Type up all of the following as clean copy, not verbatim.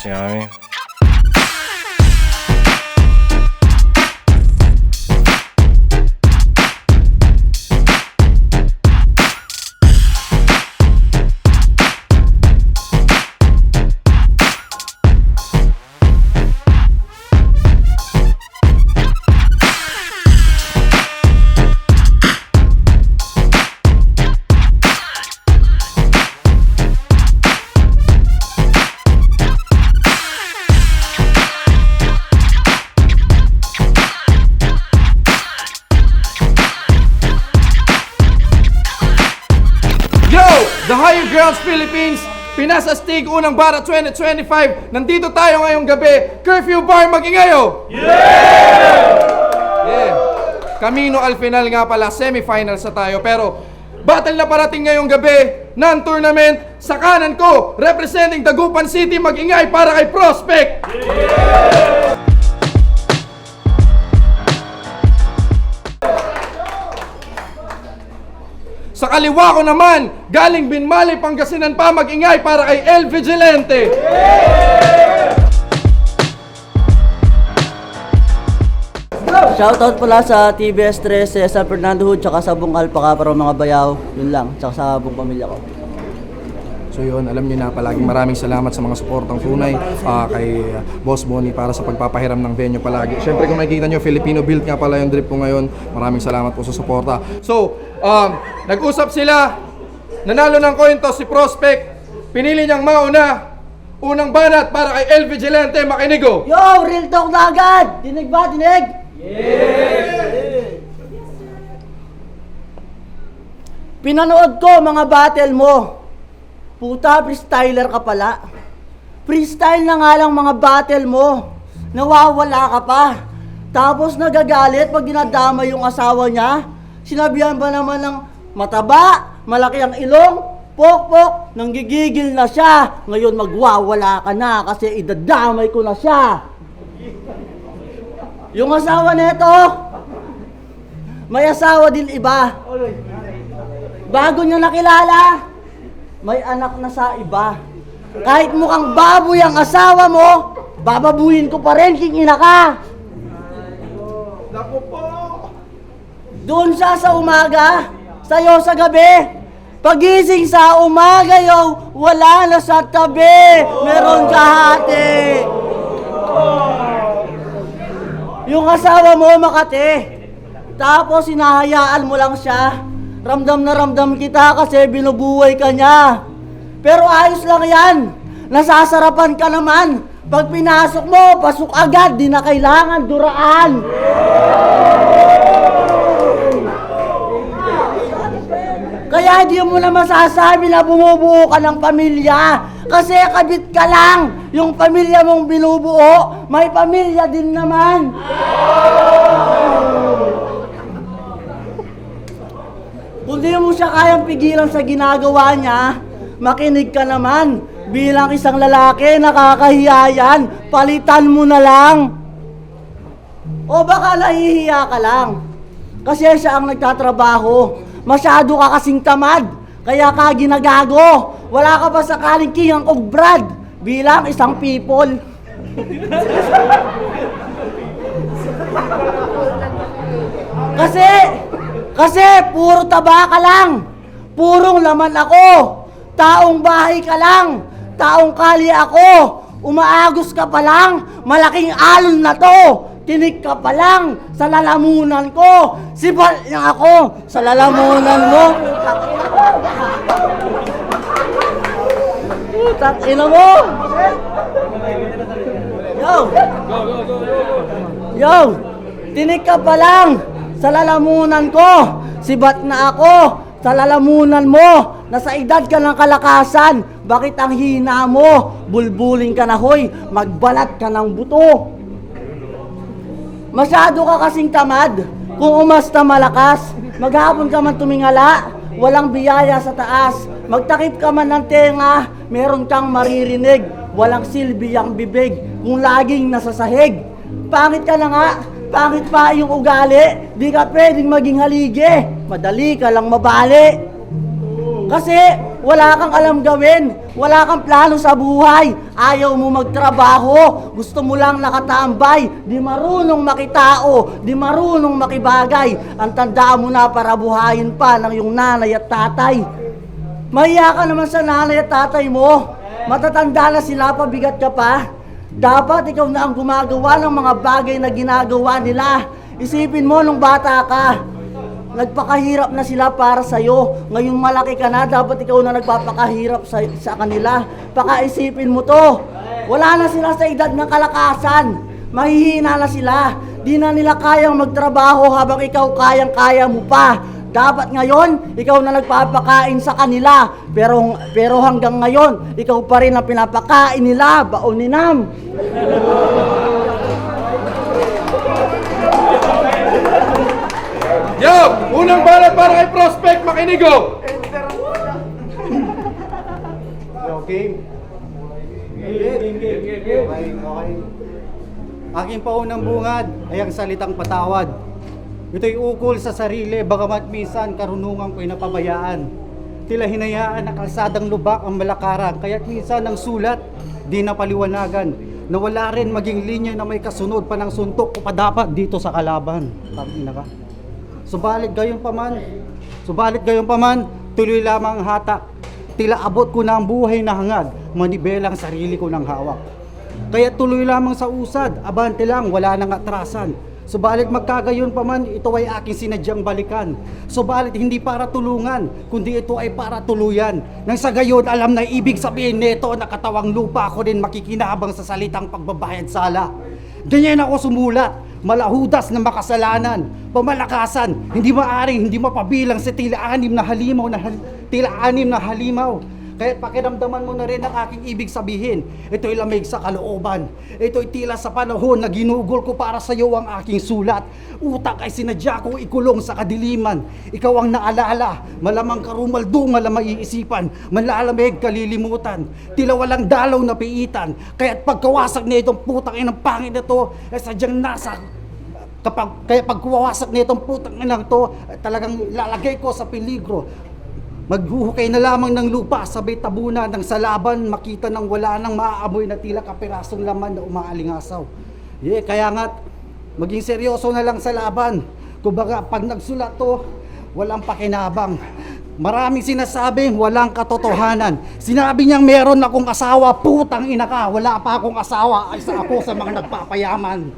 Yummy. The Higher Grounds Philippines, Pinas Astig, Unang Bara 2025. Nandito tayo ngayong gabi. Curfew Bar, mag-ingayo! Yeah! Camino al final nga pala, semifinals na tayo. Pero battle na parating ngayong gabi ng tournament. Sa kanan ko, representing Dagupan City, mag-ingay para kay Prospect! Sa kaliwa ko naman, galing Binmali, Pangasinan pa, mag-ingay para kay El Vigilante. Shoutout pala sa TBS 13, sa Fernando Hood, tsaka sa buong Alpaca para mga bayaw. Yun lang, tsaka sa buong pamilya ko. So yun, alam niyo na, palaging maraming salamat sa mga suportang tunay kay Boss Bonnie para sa pagpapahiram ng venue palagi. Siyempre kung makikita niyo, Filipino built nga pala yung drip ko ngayon. Maraming salamat po sa suporta. So, nag-usap sila, nanalo ng coin toss si Prospect, pinili niyang mauna, unang banat para kay El Vigilante, makinigo. Yo! Real talk na agad! Dinig ba? Dinig? Yes! Pinanood ko mga battle mo. Puta, freestyler ka pala. Freestyle na nga lang mga battle mo. Nawawala ka pa. Tapos nagagalit pag dinadama yung asawa niya. Sinabihan ba naman ng mataba, malaki ang ilong, pok-pok, nanggigigil na siya. Ngayon magwawala ka na kasi idadamay ko na siya. Yung asawa nito, may asawa din iba. Bago niya nakilala, may anak na sa iba. Kahit mukhang baboy ang asawa mo, bababuhin ko pa rin, kingina ka. Naku po! Doon siya sa umaga, sa'yo sa gabi. Pagising sa umaga, yo, wala na sa tabi. Meron kahati. Yung asawa mo, Makati. Tapos hinahayaan mo lang siya. Ramdam na ramdam kita kasi binubuhay ka niya. Pero ayos lang yan. Nasasarapan ka naman. Pag pinasok mo, pasok agad. Di na kailangan duraan. Kaya hindi mo na masasabi na bumubuo ka ng pamilya. Kasi kabit ka lang. Yung pamilya mong binubuo, may pamilya din naman. Kung di mo siya kayang pigilan sa ginagawa niya, makinig ka naman. Bilang isang lalaki, nakakahiya yan. Palitan mo na lang. O baka nahihiya ka lang. Kasi siya ang nagtatrabaho. Masyado ka kasing tamad. Kaya ka ginagago. Wala ka pa sakaling kingang og Brad. Bilang isang people. Kasi puro taba ka lang. Purong laman ako. Taong bahay ka lang. Taong kali ako. Umaagos ka pa lang. Malaking alon na to. Tinik ka pa lang sa lalamunan ko. Sibal niya ako sa lalamunan mo. Ina mo. Yo, tinik ka pa lang sa lalamunan ko. Sibat na ako sa lalamunan mo. Nasa edad ka ng kalakasan. Bakit ang hina mo? Bulbuling ka na hoy. Magbalat ka ng buto. Masyado ka kasing tamad. Kung umasta malakas, maghapon ka man tumingala, walang biyaya sa taas. Magtakip ka man ng tenga, meron kang maririnig. Walang silbi ang bibig kung laging nasa sahig. Pangit ka na nga, pangit pa yung ugali. Di ka pwedeng maging haligi, madali ka lang mabali. Kasi Wala kang alam gawin. Wala kang plano sa buhay. Ayaw mo magtrabaho. Gusto mo lang nakatambay. Di marunong makitao. Di marunong makibagay. Ang tanda mo na para buhayin pa ng iyong nanay at tatay. Mahiya ka naman sa nanay at tatay mo. Matatanda na sila, pabigat ka pa. Dapat ikaw na ang gumagawa ng mga bagay na ginagawa nila. Isipin mo nung bata ka. Nagpakahirap na sila para sa'yo. Ngayong malaki ka na, dapat ikaw na nagpapakahirap sa kanila. Pakaisipin mo to. Wala na sila sa edad ng kalakasan. Mahihina na sila. Di na nila kayang magtrabaho habang ikaw kayang-kaya mo pa. Dapat ngayon, ikaw na nagpapakain sa kanila. Pero hanggang ngayon, ikaw pa rin ang pinapakain nila. Baon ni Nam. Yo! Unang balat para kay Prospect, makinigo! Okay. Okay. Aking paunang bungad ay ang salitang patawad. Ito'y ukol sa sarili, bagamat minsan karunungan ko'y napabayaan. Tila hinayaan na kalsadang lubak ang malakaran, kaya't minsan ang sulat di napaliwanagan. Nawala rin maging linya na may kasunod pa ng suntok ko pa dapat dito sa kalaban. Tangina ka. Subalit gayon paman, tuloy lamang ang hatak. Tila abot ko na ang buhay na hangad, manibelang sarili ko ng hawak. Kaya tuloy lamang sa usad, abante lang, wala nang atrasan. Subalit magkagayon paman, ito ay aking sinadyang balikan. Subalit hindi para tulungan, kundi ito ay para tuluyan. Nang sa gayon, alam na ibig sabihin nito na katawang lupa ako din makikinabang sa salitang pagbabayad sala. Ganyan ako sumulat, malahudas na makasalanan, pamalakasan, hindi maaring, hindi mapabilang sa tila anim na halimaw. Kaya pakiramdaman mo na rin ang aking ibig sabihin. Ito'y lamig sa kalooban. Ito'y tila sa panahon na ginugol ko para sa iyo ang aking sulat. Utak ay sinadya kong ikulong sa kadiliman. Ikaw ang naalala, malamang karumaldo, malamang iisipan, malalamig kalilimutan. Tila walang dalaw na piitan. Kaya't pagkawasak na itong putang inang pangit na to, ay sadyang nasa kaya pagkawasak na itong putang inang to, talagang lalagay ko sa peligro. Maghuhukay na lamang ng lupa, sabay tabunan ng salaban, makita ng wala nang maaamoy na tila kapirasong laman na umaalingasaw. Kaya nga't maging seryoso na lang sa laban. Kumbaga, pag nagsulat to, walang pakinabang. Maraming sinasabing walang katotohanan. Sinabi niyang meron akong asawa, putang ina ka, wala pa akong asawa, isa ako sa mga nagpapayaman.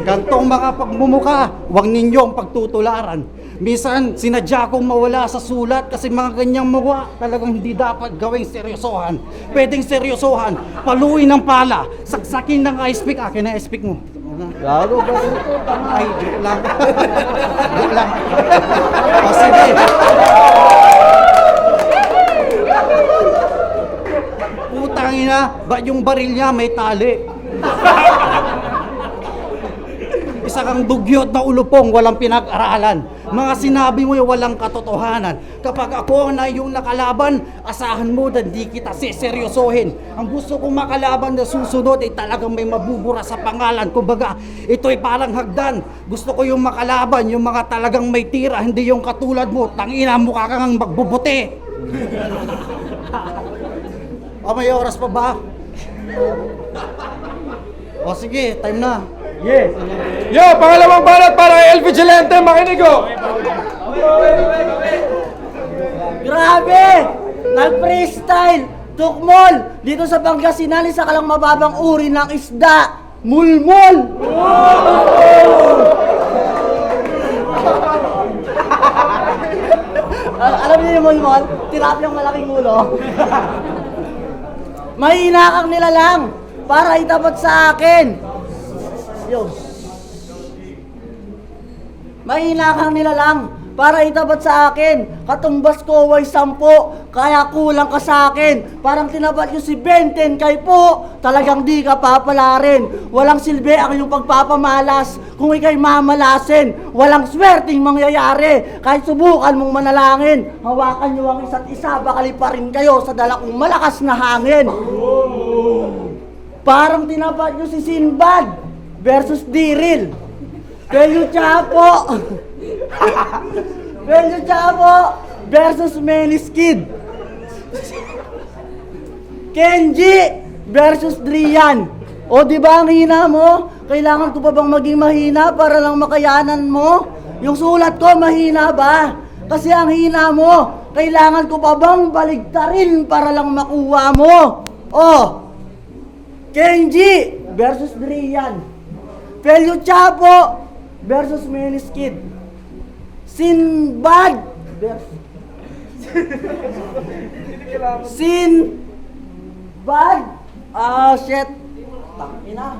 Gantong mga pagmumuka, huwag ninyong pagtutularan. Minsan, sinadya kong mawala sa sulat kasi mga ganyang mukha talagang hindi dapat gawing seryosohan. Pwedeng seryosohan, paluin ng pala, saksakin ng ice pick. Akin na ice pick mo. Gago ba ito? Ay, joke lang. Joke lang. O sige. Putang ina, ba't yung baril niya may tali? Isa kang dugyot na ulupong walang pinag-aralan. Mga sinabi mo yung walang katotohanan. Kapag ako na yung nakalaban, asahan mo na di kita seseryosohin. Ang gusto kong makalaban na susunod ay talagang may mabubura sa pangalan. Kumbaga, ito'y parang hagdan. Gusto ko yung makalaban, yung mga talagang may tira, hindi yung katulad mo. Tangina, mukha kang magbubuti. O, may oras pa ba? O sige, time na. Yes. Yo! Pangalawang balat para kay El Vigilante, makinigo! Grabe! Nag-freestyle! Tukmol! Dito sa Pangasinan, isa ka lang mababang uri ng isda! Mulmol! Alam niyo yung mulmol? Tilapiyang malaking ulo. May inakang nila lang para itapat sa akin. Yo. May inakang nila lang para itapat sa akin. Katumbas ko ay 10, kaya kulang ka sa akin. Parang tinapat yung si Benten kay po, talagang di ka papalarin. Walang silbi ang iyong pagpapamalas kung ikay mamalasin. Walang swerteng mangyayari kahit subukan mong manalangin. Hawakan niyo ang isa't isa, bakali pa rin kayo sa dala kong malakas na hangin. Parang tinapat niyo si Sinbad versus Diril. Kayo Chapo. Felio Chapo versus Melis Kid. Kenji versus Drian. O di ba ang hina mo? Kailangan ko pa bang maging mahina para lang makayanan mo? Yung sulat ko mahina ba? Kasi ang hina mo, kailangan ko pa bang baligtarin para lang makuha mo? O, Kenji versus Drian. Felio Chapo versus Melis Kid. Sinbad versus Sinbad. Shit. Tangina.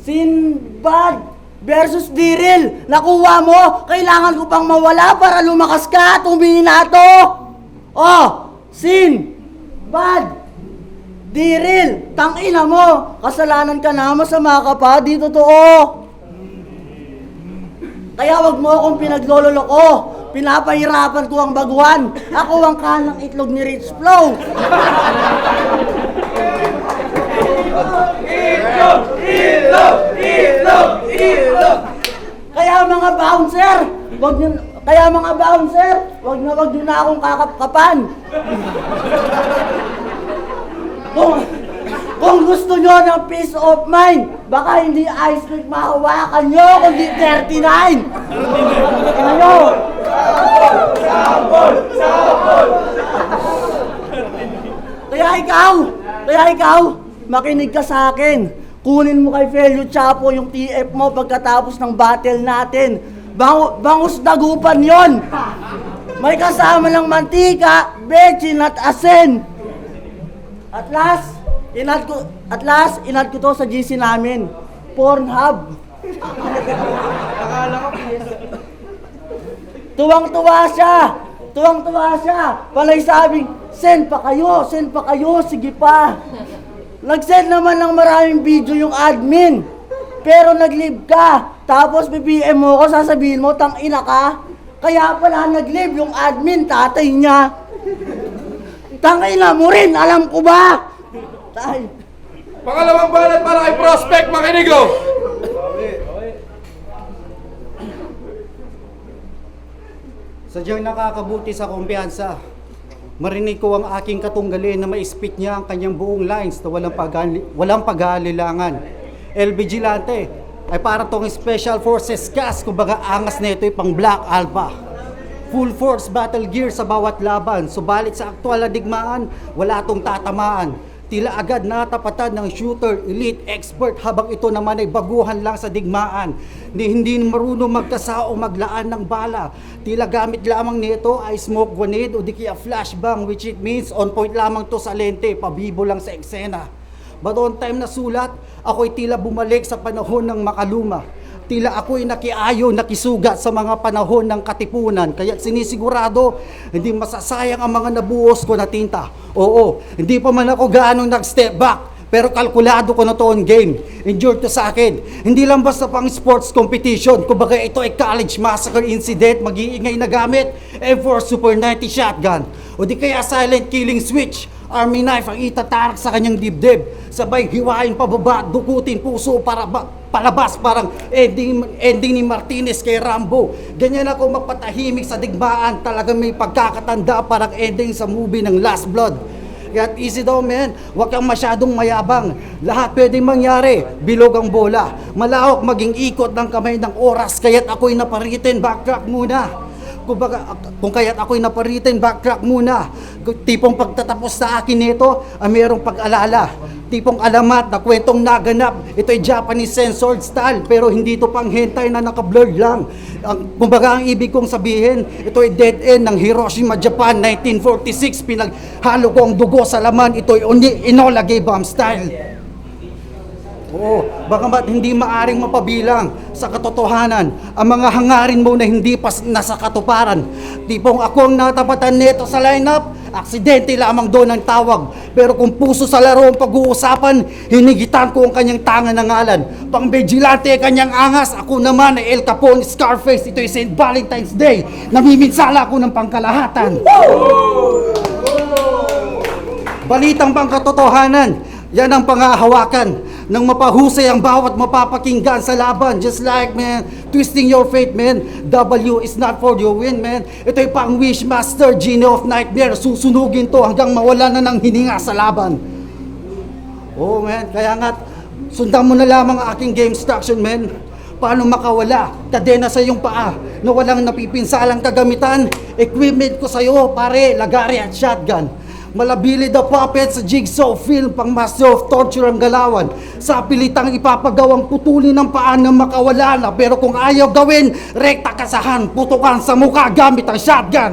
Sinbad versus Diril. Nakuha mo. Kailangan ko pang mawala para lumakas ka at humina to. Oh, Sinbad. Diril. Tangina mo. Kasalanan ka na. Masama ka pa. Di totoo. Kaya wag mo akong pinaglololoko. Pinapahirapan ko ang baguhan. Ako ang kanang itlog ni Rich Flow. Ilog! Kaya mga bouncer, wag niyo na akong kakapkapan. Kung gusto nyo ng peace of mind, baka hindi ice cream mahawakan nyo, kundi 39. Ano? Sabol! Kaya ikaw, makinig ka sa akin. Kunin mo kay Felio Chapo yung TF mo pagkatapos ng battle natin. Bangus dagupan yon. May kasama ng mantika, bechin at asin. At last, inad ko to sa GC namin. Pornhub. Tuwang-tuwa siya. Palay sabing, send pa kayo, sige pa. Nag-send naman ng maraming video yung admin. Pero nag-leave ka. Tapos BBM mo ko, sasabihin mo, tangina ka. Kaya pala nag-leave yung admin, tatay niya. Tangina mo rin, alam ko ba? Tay. Pangalawang balat para kay Prospect, makinigo! Sadyang nakakabuti sa kumpiyansa. Marinig ko ang aking katunggalin na ma-spit niya ang kanyang buong lines na walang pag-aalilangan. El Vigilante ay para tong Special Forces cast, kumbaga angas na ito'y pang Black Alpha. Full force battle gear sa bawat laban, subalit sa aktwal na digmaan, wala tong tatamaan. Tila agad natapatan ng shooter, elite, expert, habang ito naman ay baguhan lang sa digmaan. Hindi marunong magkasa o maglaan ng bala. Tila gamit lamang nito ay smoke grenade o di kaya flashbang, which it means on point lamang to sa lente, pabibo lang sa eksena. But on time na sulat, ako'y tila bumalik sa panahon ng makaluma. Tila ako'y nakiayo, nakisugat sa mga panahon ng katipunan. Kaya sinisigurado, hindi masasayang ang mga nabuhos ko na tinta. Oo, hindi pa man ako gaanong nag-step back, pero kalkulado ko na to on game. Endured to sa akin. Hindi lang basta pang sports competition. Kumbaga ito ay college massacre incident, mag-iingay na gamit, M4 Super 90 shotgun. O di kaya silent killing switch, army knife ang itatarak sa kanyang dibdib. Sabay hiwain pababa, dukutin puso para palabas, parang ending ni Martinez kay Rambo. Ganyan ako magpatahimik sa digmaan, talagang may pagkakatanda, parang ending sa movie ng Last Blood. Kaya easy daw men, huwag kang masyadong mayabang. Lahat pwedeng mangyari, bilog ang bola. Malawak maging ikot ng kamay ng oras, kaya't ako'y naparitin, backtrack muna. Kung kaya't ako'y naparitin, backtrack muna. Tipong pagtatapos sa akin nito, mayroong pag-alala. Tipong alamat na kwentong naganap. Ito ay Japanese censored style, pero hindi ito pang hentai na naka-blurred lang. Kumbaga ang ibig kong sabihin, ito ay dead end ng Hiroshima, Japan, 1946. Pinaghalo ko ang dugo sa laman. Ito ay Enola Gay Bomb style. Oo, bagamat hindi maaring mapabilang sa katotohanan ang mga hangarin mo na hindi pa nasa katuparan. Tipong ako ang natapatan nito sa lineup, aksidente lamang doon ang tawag. Pero kung puso sa laro ang pag-uusapan, hinigitan ko ang kanyang tangan na ngalan. Pang Vigilante kanyang angas, ako naman ay El Capone Scarface. Ito ay St. Valentine's Day, namiminsala ako ng pangkalahatan. Balitang pang katotohanan, yan ang pangahawakan. nang mapahusay ang bawat mapapakinggan sa laban. Just like, man, twisting your fate, man. W is not for your win, man. Ito'y pang Wishmaster, Genie of Nightmare. Susunugin to hanggang mawala na ng hininga sa laban. Oh, man, kaya nga, sundan mo na lamang ang aking game instruction, man. Paano makawala? Kadena sa iyong paa na walang napipinsalang kagamitan. Equipment ko sa'yo, pare, lagari at shotgun. Malabili the puppet sa jigsaw film, pang master of torture ang galawan. Sa pilitang ipapagawang putulin ng paa na makawala na. Pero kung ayaw gawin, rekta kasahan, putukan sa mukha gamit ang shotgun.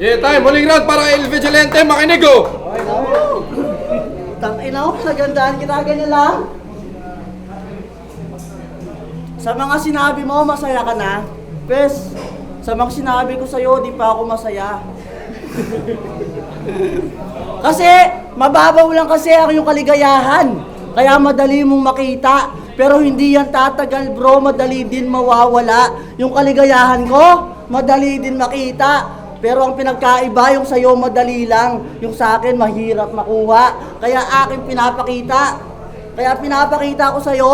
Yeah, time. Huling round para El Vigilante. Makinig, oh! Tangina ko, nagandaan kita ganyan lang. Sa mga sinabi mo, masaya ka na. Pes, sa mga sinabi ko sa'yo, di pa ako masaya. Kasi, mababaw lang kasi ang iyong kaligayahan. Kaya madali mong makita. Pero hindi yan tatagal, bro. Madali din mawawala. Yung kaligayahan ko, madali din makita. Pero ang pinagkaiba, yung sa'yo madali lang. Yung sa akin, mahirap makuha. Kaya akin pinapakita. Kaya pinapakita ko sa'yo,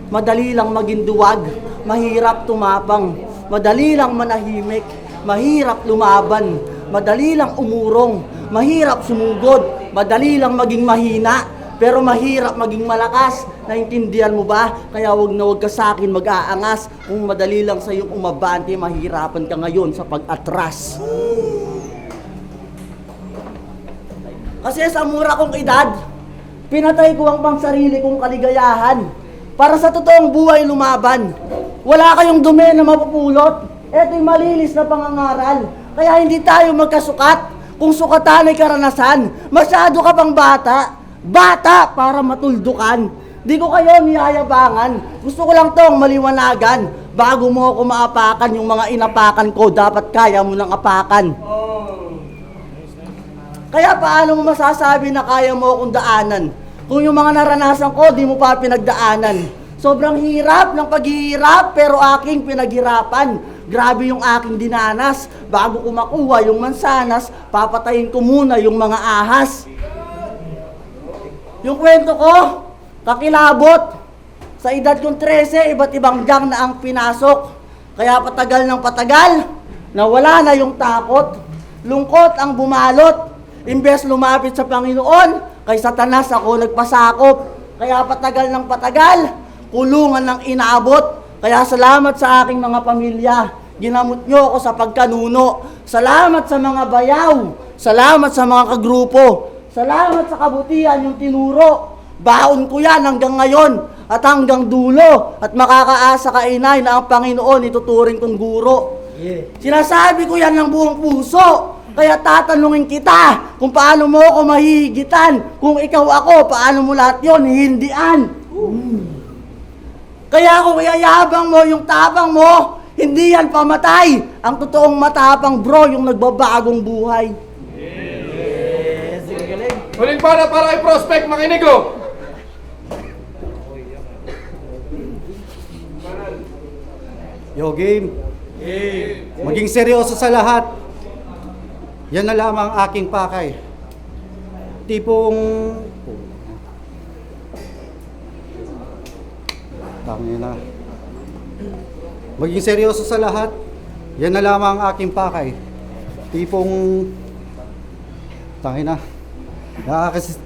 madali lang maging duwag, mahirap tumapang, madali lang manahimik, mahirap lumaban, madali lang umurong, mahirap sumugod, madali lang maging mahina, pero mahirap maging malakas. Naintindihan mo ba? Kaya wag na wag ka sa akin mag-aangas. Kung madali lang sa iyong umabante, mahirapan ka ngayon sa pag-atras. Kasi sa mura kong edad, pinatay ko ang pangsarili kong kaligayahan para sa totoong buhay lumaban. Wala kayong dumi na mapupulot. Ito'y malinis na pangangaral. Kaya hindi tayo magkasukat. Kung sukatan ay karanasan, masyado ka pang bata. Bata para matuldukan. Di ko kayo niyayabangan. Gusto ko lang tong maliwanagan. Bago mo ako maapakan, yung mga inapakan ko, dapat kaya mo nang apakan. Kaya paano mo masasabi na kaya mo akong daanan? Kung yung mga naranasan ko, di mo pa pinagdaanan. Sobrang hirap ng paghihirap, pero aking pinaghirapan. Grabe yung aking dinanas. Bago ko makuha yung mansanas, papatayin ko muna yung mga ahas. Yung kwento ko, kakilabot. Sa edad kong 13, iba't ibang gang na ang pinasok. Kaya patagal ng patagal, nawala na yung takot. Lungkot ang bumalot. Imbes lumapit sa Panginoon, kay Satanas ako nagpasakop. Kaya patagal ng patagal, kulungan ng inaabot. Kaya salamat sa aking mga pamilya. Ginamot nyo ako sa pagkanuno. Salamat sa mga bayaw. Salamat sa mga kagrupo. Salamat sa kabutihan yung tinuro. Baon ko yan hanggang ngayon at hanggang dulo. At makakaasa ka, inay, na ang Panginoon ituturing kong guro. Sinasabi ko yan ng buong puso. Kaya tatanungin kita kung paano mo ako mahihigitan. Kung ikaw ako, paano mo lahat yun hihindian. Kaya kung iyayabang mo yung tapang mo, hindi yan pamatay. Ang totoong matapang, bro, yung nagbabagong buhay. Huling para kay Prospect. Makinig, oh! Yo, game. Maging seryoso sa lahat. Yan na lamang ang aking pakay. Tipong... Tangina. Maging seryoso sa lahat. Yan na lamang ang aking pakay. Tipong... Tangina.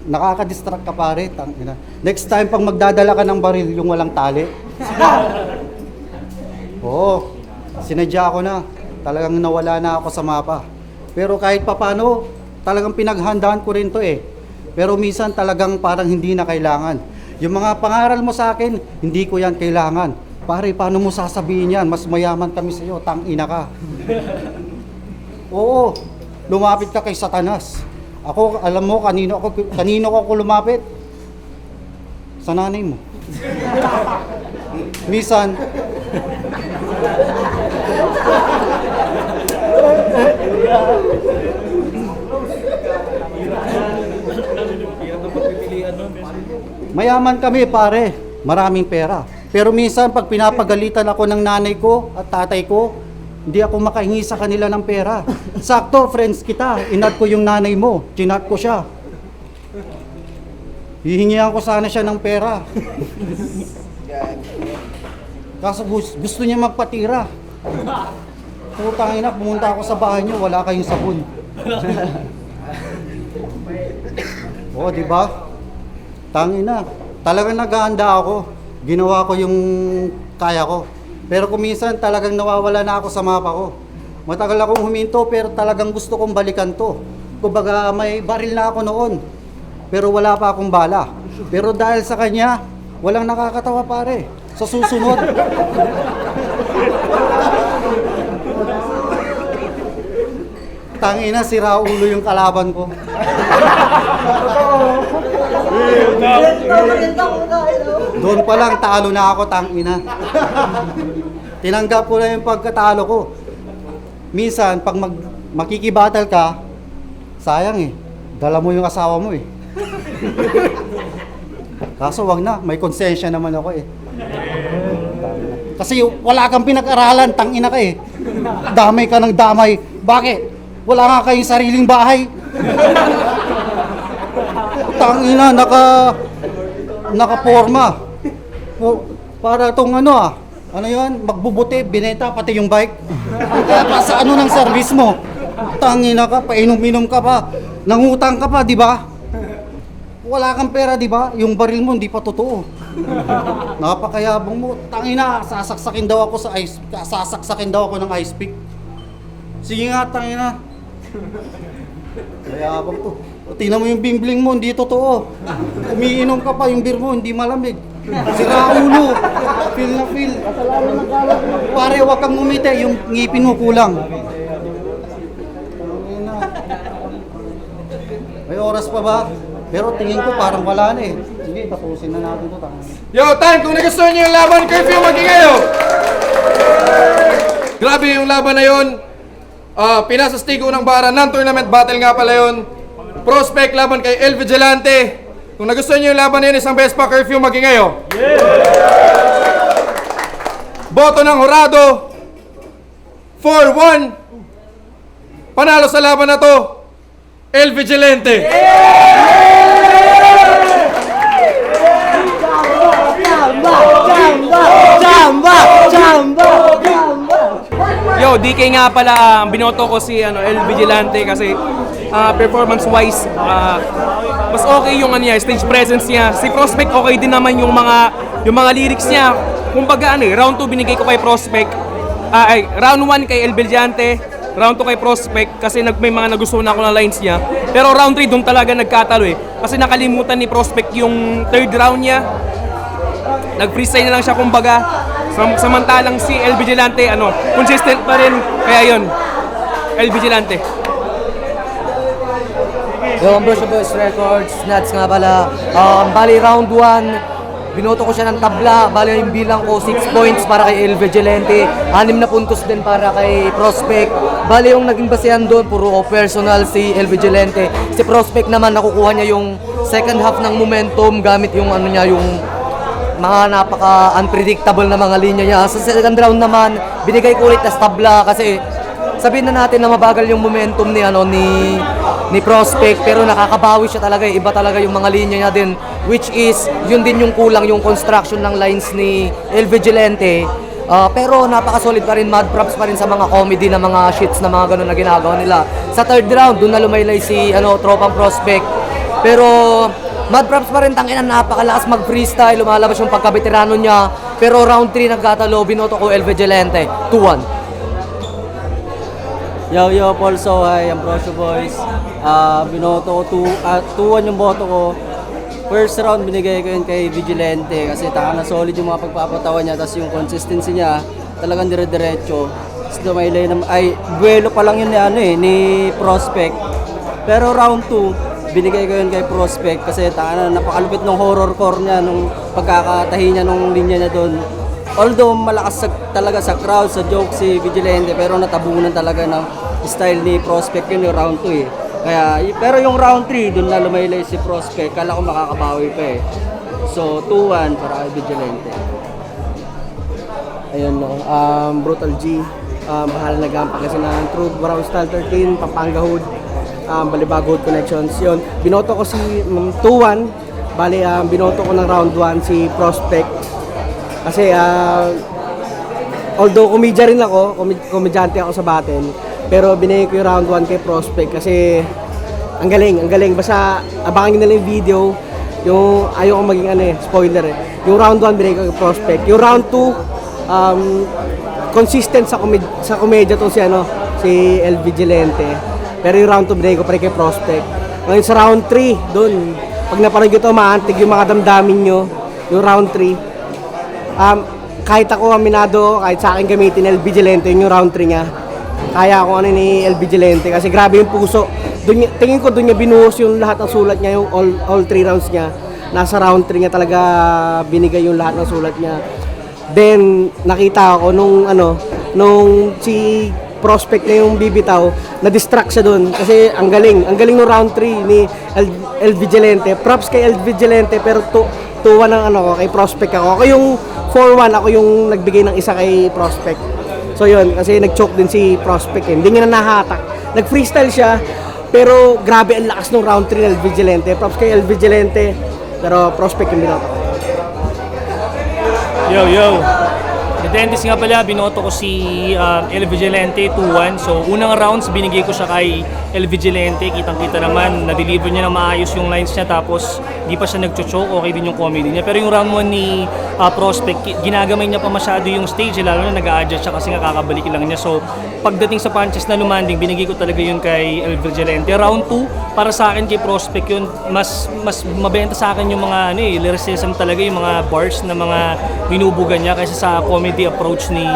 Nakaka-distract ka, pare. Tangina. Next time pag magdadala ka ng baril, yung walang tali. Oo. Sinadya ko na. Talagang nawala na ako sa mapa. Pero kahit papano, talagang pinaghandaan ko rin to eh. Pero minsan talagang parang hindi na kailangan. Yung mga pangaral mo sa akin, hindi ko yan kailangan. Pare, paano mo sasabihin yan? Mas mayaman kami sa iyo, tangina ka. Oo, lumapit ka kay Satanas. Ako, alam mo, kanino ako lumapit? Sa nanay mo. Minsan, mayaman kami, pare. Maraming pera. Pero minsan, pag pinapagalitan ako ng nanay ko at tatay ko, hindi ako makahingi sa kanila ng pera. Sakto, friends kita. Inat ko yung nanay mo. Chinat ko siya. Hihingihan ko sana siya ng pera. Kaso gusto niya magpatira. Putang ina, pumunta ako sa bahay niyo, wala kayong sabon. Oo, di ba? Tangina. Talagang naghahanda ako. Ginawa ko yung kaya ko. Pero kung minsan talagang nawawala na ako sa mapa ko. Matagal akong huminto pero talagang gusto kong balikan to. Kumbaga may baril na ako noon. Pero wala pa akong bala. Pero dahil sa kanya, walang nakakatawa pare. Sa susunod. Tangina, sira ulo yung kalaban ko. Doon pa lang talo na ako, tangina. Tinanggap ko na yung pagkatalo ko. Minsan, pag makikibattle ka, sayang eh. Dala mo yung asawa mo eh. Kaso wag na, may konsensya naman ako eh. Kasi wala kang pinag-aralan, tangina ka eh. Damay ka ng damay. Bakit? Wala nga kayong sariling bahay. Tangina, nakaporma. Para tong ano yan, magbubuti, binenta, pati yung bike. Kaya pa sa ano ng service mo? Tangina ka, painom-inom ka pa. Nangutang ka pa, di ba? Wala kang pera, di ba? Yung baril mo, hindi pa totoo. Napakayabong mo. Tangina, sasaksakin daw ako ng ice pick. Sige nga, tangina. Mayabang to. Tingnan mo yung bimbling mo, hindi totoo. Umiinom ka pa, yung beer mo, hindi malamig. Sira ulo. Feel na feel. Pare, wag kang ngumiti, yung ngipin mo kulang. May oras pa ba? Pero tingin ko parang wala na eh. Sige, tapusin na natin ito. Yo, time! Kung nagustuhan niyo yung laban, curfew, maging kayo! Grabe yung laban na yun. Pinasastigo ng bara, non-tournament battle nga pala yun. Prospect laban kay El Vigilante. Kung nagustuhan niyo yung laban na yun, isang beses pa curfew, maging kayo. Boto ng Horado. 4-1. Panalo sa laban na to, El Vigilante. Yo, DK nga pala, binoto ko si El Vigilante kasi performance-wise, mas okay yung stage presence niya. Si Prospect okay din naman yung mga lyrics niya. Kumbaga round 2 binigay ko kay Prospect. Round 1 kay El Vigilante, round 2 kay Prospect kasi may mga nagustuhan ako na lines niya. Pero round 3 doon talaga nagkatalo eh. Kasi nakalimutan ni Prospect yung third round niya. Nag-freestyle na lang siya kumbaga. Samantalang si El Vigilante, consistent pa rin. Kaya yun, El Vigilante. Yung Ambrosio Boys Records, Nats nga pala. Bali round 1, binoto ko siya ng tabla. Bali yung bilang ko 6 points para kay El Vigilante. 6 na puntos din para kay Prospect. Bali yung naging basehan doon, puro personal si El Vigilante. Si Prospect naman nakukuha niya yung second half ng momentum gamit yung yung mga napaka-unpredictable na mga linya niya. Sa second round naman, binigay ko ulit as tabla kasi sabihin na natin na mabagal yung momentum ni Prospect pero nakakabawi siya talaga. Iba talaga yung mga linya niya din, which is yun din yung kulang yung construction ng lines ni El Vigilante. Pero napaka-solid pa rin, mad props pa rin sa mga comedy na mga shits na mga ganun na ginagawa nila. Sa third round, doon na lumaylay si tropang Prospect. Pero mad props pa rin, tangina, napakalakas mag-freestyle, lumalabas yung pagka-veterano niya. Pero round 3 nagkatalo, binoto ko El Vigilante, 2-1. Yo, Paul Sohay, Ambrosio Boys. Binoto ko 2-1 yung boto ko. First round binigay ko yun kay Vigilante kasi taka na solid yung mga pagpapatawa niya, tapos yung consistency niya talagang dire-diretso. Tapos dumaylay na, duelo pa lang yun ni Prospect. Pero round 2, binigay ko yun kay Prospect kasi taka na napakalupit ng horror core niya, nung pagkakatahi niya nung linya niya doon. Although malakas talaga sa crowd, sa joke si Vigilante, pero natabunan talaga ng style ni Prospect yun yung round 2 eh. Pero yung round 3, doon na lumaylay si Prospect, kala ko makakabawi pa eh. So 2-1 para kay Vigilante. Ayun Brutal G, mahal na gampak kasi ng Truth, Warang Style 13, Pampanga Hood, Balibago Hood Connections. Yun, binoto ko si 2-1 Bali, binoto ko ng round 1 si Prospect. Kasi, although komedya rin ako, komedyante ako sa battle, pero binigay ko yung round 1 kay Prospect kasi ang galing. Basta abangan nyo na lang yung video, yung ayaw ko maging spoiler eh. Yung round 1 binigay ko kay Prospect. Yung round 2, consistent sa komedya to si El Vigilante. Pero yung round 2 binigay ko pa rin kay Prospect. Ngayon sa round 3, doon, pag napanood nyo ito, maantig yung mga damdamin nyo, yung round 3. Kahit ako aminado, kahit sa akin gamitin El Vigilante, yung round 3 niya, kaya ako ni El Vigilante kasi grabe yung puso. Tingin ko doon niya binuhos yung lahat ng sulat niya, yung all 3 rounds niya. Nasa round 3 niya talaga binigay yung lahat ng sulat niya. Then nakita ako nung si Prospect na yung bibitaw, na-distract siya doon kasi ang galing ng round 3 ni El Vigilante. Props kay El Vigilante pero 2-1 ang kay Prospect ako. Ako yung 4-1, ako yung nagbigay ng isa kay Prospect. So yun, kasi nag-choke din si Prospect Hindi niya na nahatak. Nag-freestyle siya, pero grabe ang lakas ng round 3 ng El Vigilante. Props kay El Vigilante, pero Prospect yung binoto ko. Yo! The Dentist nga pala, binoto ko si El Vigilante 2-1. So, unang rounds, binigay ko siya kay El Vigilante. Kitang-kita naman, na-deliver niya na maayos yung lines niya. Tapos, di pa siya nag-choke, okay din yung comedy niya. Pero yung round 1 ni Prospect, ginagamay niya pa masyado yung stage. Lalo na nag-a-adjust siya kasi nga kakabalik lang niya. So, pagdating sa punches na lumanding, binigay ko talaga yun kay El Vigilante. Round 2, para sa akin kay Prospect yun, mas mabenta sa akin yung mga lyricism talaga, yung mga bars na mga binubugan niya kaysa sa comedy approach ni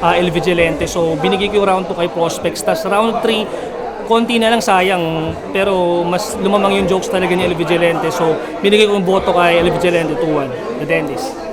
El Vigilante. So, binigay ko yung round 2 kay Prospects. Tapos round 3, konti na lang sayang, pero mas lumamang yung jokes talaga ni El Vigilante. So, binigay ko yung boto kay El Vigilante 2-1, The Dentist.